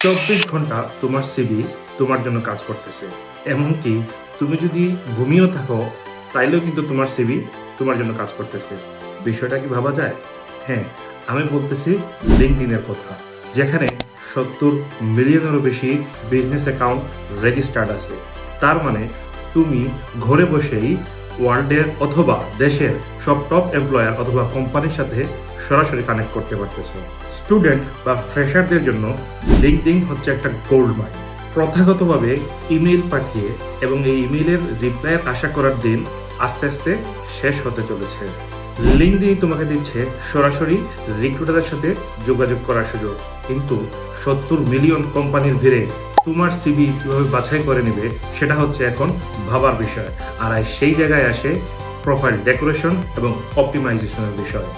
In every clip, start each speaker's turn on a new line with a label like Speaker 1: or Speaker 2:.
Speaker 1: 24 ঘন্টা তোমার সিভি তোমার জন্য কাজ করতেছে। এমনকি তুমি যদি ঘুমিয়েও থাকো তাইলেও কিন্তু তোমার সিভি তোমার জন্য কাজ করতেছে। বিষয়টা কি ভাবা যায়? হ্যাঁ, আমি বলতেছি লিঙ্কডইনের কথা, যেখানে 70 মিলিয়নেরও বেশি বিজনেস অ্যাকাউন্ট রেজিস্টার্ড আছে। তার মানে তুমি ঘরে বসেই ওয়ার্ল্ডের অথবা দেশের সব টপ এমপ্লয়ার অথবা কোম্পানির সাথে সরাসরি কানেক্ট করতে পারতেছো। স্টুডেন্ট বা ফ্রেশারদের জন্য লিঙ্কডইন হচ্ছে একটা গোল্ড মাইন। প্রথাগতভাবে ইমেইল পাঠিয়ে এবং এই ইমেইলের রিপ্লাইয়ের আশা করার দিন আস্তে আস্তে শেষ হতে চলেছে। লিঙ্কডইন তোমাকে দিচ্ছে সরাসরি রিক্রুটারের সাথে যোগাযোগ করার সুযোগ, কিন্তু 70 মিলিয়ন কোম্পানির ভিড়ে তোমার সিভি কিভাবে বাছাই করে নেবে সেটা হচ্ছে এখন ভাবার বিষয়। আর সেই জায়গায় আসে প্রোফাইল ডেকোরেশন এবং অপটিমাইজেশনের বিষয়।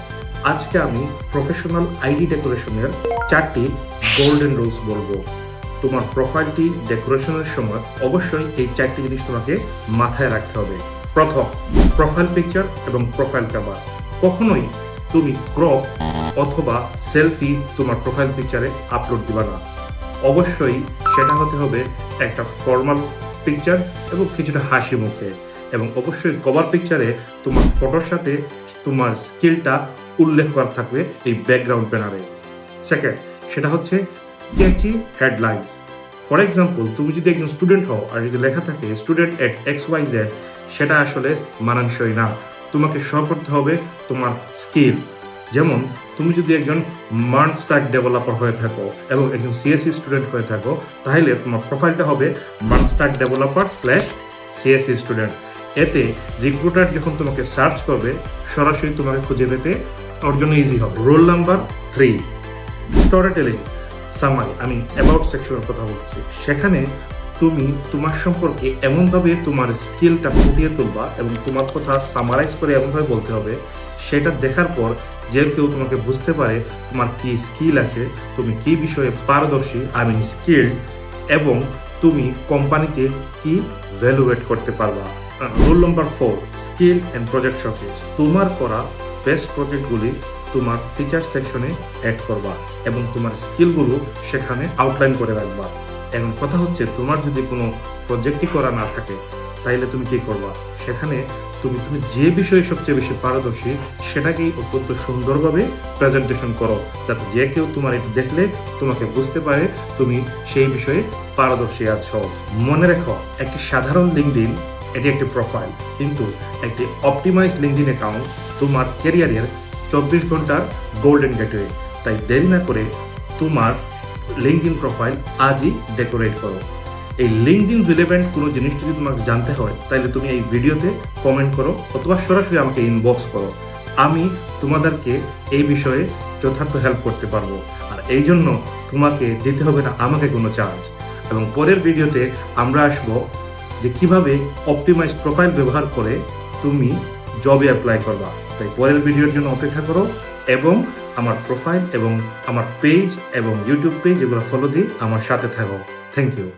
Speaker 1: আজকে আমি প্রফেশনাল আইডি ডেকোরেশনের 4টি গোল্ডেন রুলস বলবো। তোমার প্রোফাইলটি ডেকোরেশনের সময় অবশ্যই এই 4টি জিনিস তোমাকে মাথায় রাখতে হবে। প্রথম, প্রোফাইল পিকচার এবং প্রোফাইল কভার। কখনোই তুমি ক্রপ অথবা সেলফি তোমার প্রোফাইল পিকচারে আপলোড দিবা না। অবশ্যই সেটা হতে হবে একটা ফর্মাল পিকচার এবং কিছুটা হাসি মুখে, এবং অবশ্যই কভার পিকচারে তোমার ফটোর সাথে তোমার স্কিলটা উল্লেখ করা থাকবে এই ব্যাকগ্রাউন্ড ব্যানারে। সেকেন্ড, সেটা হচ্ছে ক্যাচি হেডলাইন্স। ফর এক্সাম্পল, তুমি যদি একজন স্টুডেন্ট হও আর যদি লেখা থাকে স্টুডেন্ট এট XYZ, সেটা আসলে মানানসই না। তোমাকে শো করতে হবে তোমার স্কিল। যেমন তুমি যদি একজন মার্ন স্ট্যাক ডেভেলপার হয়ে থাকো এবং একজন CSE স্টুডেন্ট হয়ে থাকো, তাহলে তোমার প্রোফাইলটা হবে মার্ন স্ট্যাক ডেভেলপার /CSE স্টুডেন্ট। এতে রিক্রুটার যখন তোমাকে সার্চ করবে সরাসরি তোমাকে খুঁজে পেতে ওর জন্য ইজি হবে। Roll number 3, story telling summary. আমি অ্যাবাউট সেকশনের কথা বলছি। সেখানে তুমি তোমার সম্পর্কে এমনভাবে তোমার স্কিলটা ফুটিয়ে তুলবা এবং তোমার কথা সামারাইজ করে এমনভাবে বলতে হবে সেটা দেখার পর যে কেউ তোমাকে বুঝতে পারে তোমার কি স্কিল আছে, তুমি কি বিষয়ে পারদর্শী, স্কিল্ড, এবং তুমি কোম্পানিকে কি ভ্যালুয়েট করতে পারবা। Rule number 4, skill and project showcase. তোমার করা বেস্ট প্রজেক্টগুলি তোমার ফিচার সেকশনে অ্যাড করবা এবং তোমার স্কিলগুলো সেখানে আউটলাইন করে রাখবা। এখন কথা হচ্ছে, তোমার যদি কোনো প্রজেক্টই করা না থাকে তাইলে তুমি কি করবা? সেখানে তুমি যে বিষয়ে সবচেয়ে বেশি পারদর্শী সেটাকেই অত্যন্ত সুন্দরভাবে প্রেজেন্টেশন করো, যাতে যে কেউ তোমার এটা দেখলে তোমাকে বুঝতে পারে তুমি সেই বিষয়ে পারদর্শী আছো। মনে রেখো, একটি সাধারণ লিঙ্কডইন এটি একটি প্রোফাইল, কিন্তু একটি অপটিমাইজড লিঙ্কডইন অ্যাকাউন্ট তোমার ক্যারিয়ারের 24 ঘন্টার গোল্ডেন গেটওয়ে। তাই দেরি না করে তোমার লিঙ্কডইন প্রোফাইল আজই ডেকোরেট করো। এই লিঙ্কডইন রিলেভেন্ট কোনো জিনিস যদি তোমাকে জানতে হয় তাহলে তুমি এই ভিডিওতে কমেন্ট করো অথবা সরাসরি আমাকে ইনবক্স করো। আমি তোমাদেরকে এই বিষয়ে যথার্থ হেল্প করতে পারবো। আর এই জন্য তোমাকে দিতে হবে না আমাকে কোনো চার্জ। এবং পরের ভিডিওতে আমরা আসবো যে কিভাবে অপটিমাইজ প্রোফাইল ব্যবহার করে তুমি জবে অ্যাপ্লাই করবা। তাই পরের ভিডিওর জন্য অপেক্ষা করো এবং আমার প্রোফাইল এবং আমার পেজ এবং ইউটিউব পেজ এগুলো ফলো দিয়ে আমার সাথে থাকো। Thank you.